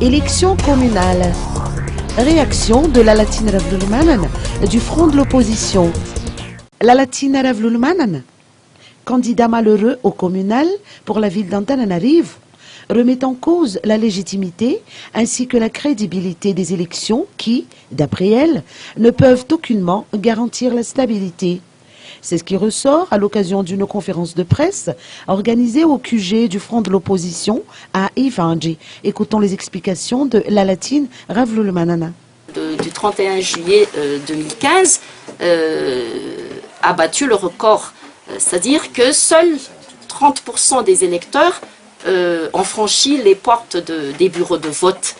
Élection communale. Réaction de la Latine Ravloulmanan du front de l'opposition. La Latine Ravloulmanan, candidat malheureux au communal pour la ville d'Antananarivo, remet en cause la légitimité ainsi que la crédibilité des élections qui, d'après elle, ne peuvent aucunement garantir la stabilité. C'est ce qui ressort à l'occasion d'une conférence de presse organisée au QG du Front de l'Opposition à Ivangi. Écoutons les explications de la Latine Ravloulmanan. Du 31 juillet 2015 a battu le record, c'est-à-dire que seuls 30% des électeurs ont franchi les portes des bureaux de vote.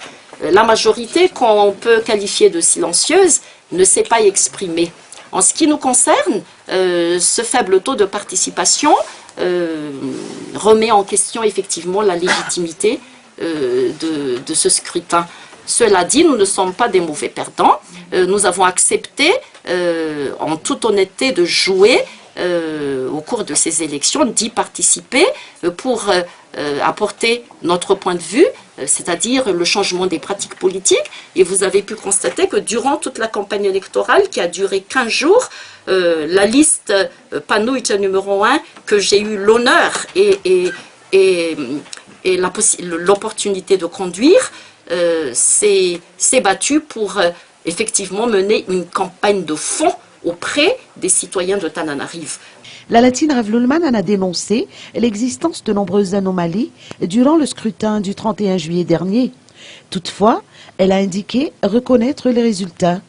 La majorité, qu'on peut qualifier de silencieuse, ne s'est pas exprimée. En ce qui nous concerne, ce faible taux de participation remet en question effectivement la légitimité de ce scrutin. Cela dit, nous ne sommes pas des mauvais perdants. Nous avons accepté, en toute honnêteté, de jouer au cours de ces élections, d'y participer pour apporter notre point de vue, c'est-à-dire le changement des pratiques politiques. Et vous avez pu constater que durant toute la campagne électorale, qui a duré 15 jours, la liste Panoïta numéro 1, que j'ai eu l'honneur et l'opportunité de conduire, s'est battue pour effectivement mener une campagne de fond auprès des citoyens de Tananarive. La Latine Ravloulmanan a dénoncé l'existence de nombreuses anomalies durant le scrutin du 31 juillet dernier. Toutefois, elle a indiqué reconnaître les résultats.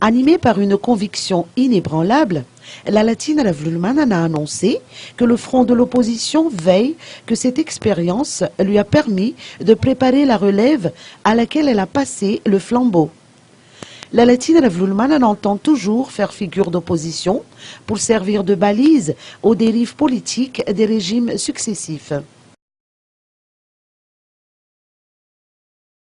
Animée par une conviction inébranlable, la Latine Ravloulmanan a annoncé que le front de l'opposition veille que cette expérience lui a permis de préparer la relève à laquelle elle a passé le flambeau. La Latine Ravloulmanan entend toujours faire figure d'opposition pour servir de balise aux dérives politiques des régimes successifs.